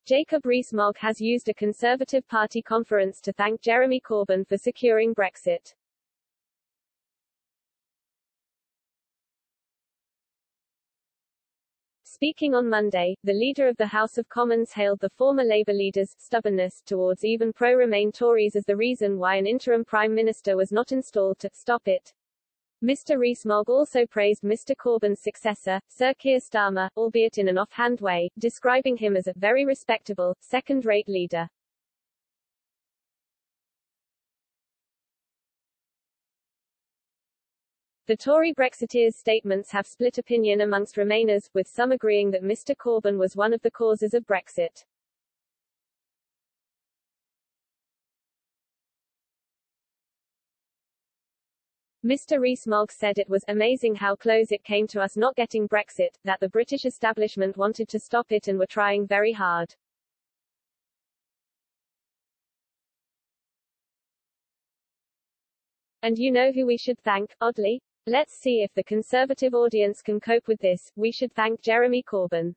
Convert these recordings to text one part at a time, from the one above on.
Jacob Rees-Mogg has used a Conservative Party conference to thank Jeremy Corbyn for securing Brexit. Speaking on Monday, the leader of the House of Commons hailed the former Labour leader's stubbornness towards even pro-Remain Tories as the reason why an interim Prime Minister was not installed to stop it. Mr. Rees-Mogg also praised Mr. Corbyn's successor, Sir Keir Starmer, albeit in an offhand way, describing him as a very respectable, second-rate leader. The Tory Brexiteers' statements have split opinion amongst Remainers, with some agreeing that Mr. Corbyn was one of the causes of Brexit. Mr. Rees-Mogg said it was amazing how close it came to us not getting Brexit, that the British establishment wanted to stop it and were trying very hard. And you know who we should thank, oddly? Let's see if the Conservative audience can cope with this. We should thank Jeremy Corbyn.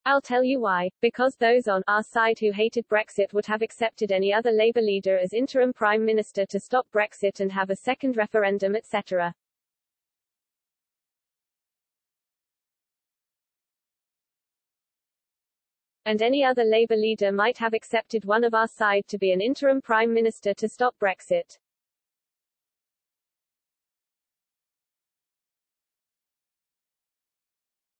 I'll tell you why. Because those on our side who hated Brexit would have accepted any other Labour leader as interim Prime Minister to stop Brexit and have a second referendum, etc. And any other Labour leader might have accepted one of our side to be an interim Prime Minister to stop Brexit.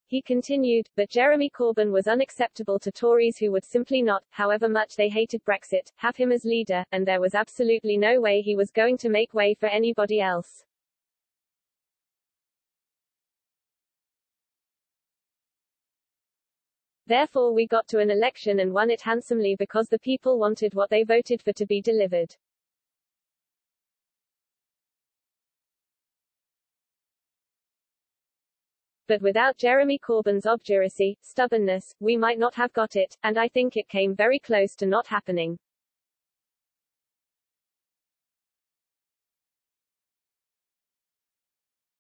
He continued, but Jeremy Corbyn was unacceptable to Tories who would simply not, however much they hated Brexit, have him as leader, and there was absolutely no way he was going to make way for anybody else. Therefore we got to an election and won it handsomely because the people wanted what they voted for to be delivered. But without Jeremy Corbyn's obduracy, stubbornness, we might not have got it, and I think it came very close to not happening.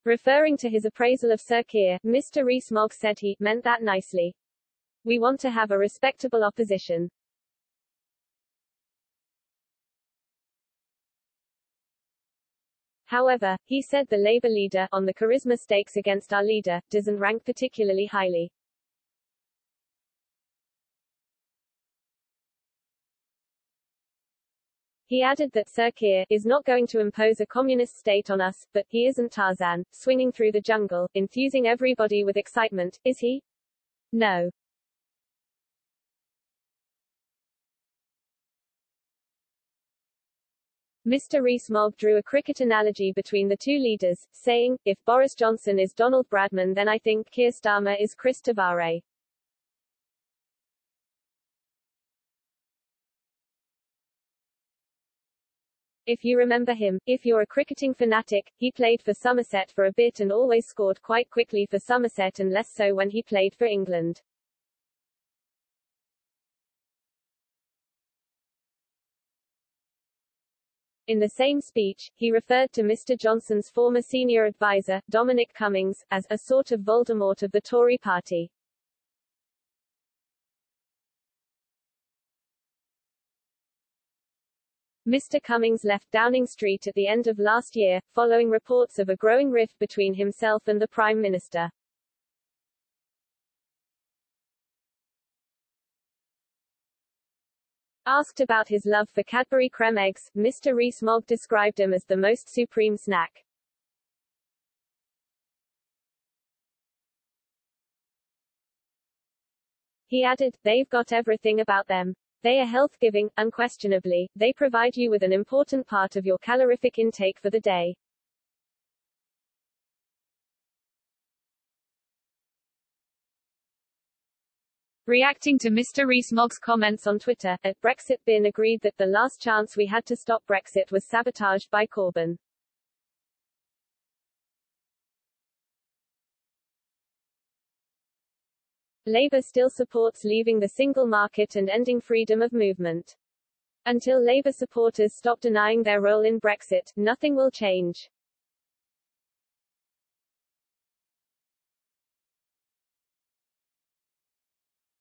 Referring to his appraisal of Sir Keir, Mr. Rees-Mogg said he meant that nicely. We want to have a respectable opposition. However, he said the Labour leader, on the charisma stakes against our leader, doesn't rank particularly highly. He added that Sir Keir is not going to impose a communist state on us, but he isn't Tarzan, swinging through the jungle, enthusing everybody with excitement, is he? No. Mr. Rees-Mogg drew a cricket analogy between the two leaders, saying, if Boris Johnson is Donald Bradman then I think Keir Starmer is Chris Tavares. If you remember him, if you're a cricketing fanatic, he played for Somerset for a bit and always scored quite quickly for Somerset and less so when he played for England. In the same speech, he referred to Mr. Johnson's former senior advisor, Dominic Cummings, as a sort of Voldemort of the Tory party. Mr. Cummings left Downing Street at the end of last year, following reports of a growing rift between himself and the Prime Minister. Asked about his love for Cadbury creme eggs, Mr. Rees-Mogg described them as the most supreme snack. He added, they've got everything about them. They are health-giving, unquestionably, they provide you with an important part of your calorific intake for the day. Reacting to Mr. Rees-Mogg's comments on Twitter, at BrexitBin agreed that the last chance we had to stop Brexit was sabotaged by Corbyn. Labour still supports leaving the single market and ending freedom of movement. Until Labour supporters stop denying their role in Brexit, nothing will change.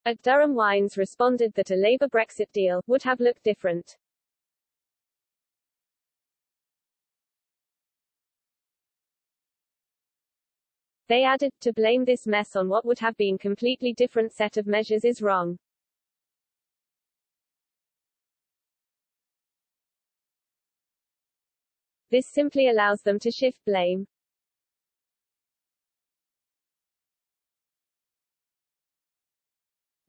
At Durham, Wines responded that a Labour Brexit deal would have looked different. They added, to blame this mess on what would have been completely different set of measures is wrong. This simply allows them to shift blame.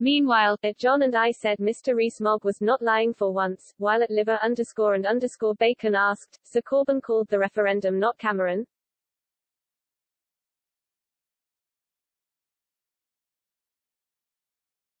Meanwhile, at John and I said Mr. Rees Mogg was not lying for once, while at Liver_and_Bacon asked, Sir Corbyn called the referendum not Cameron?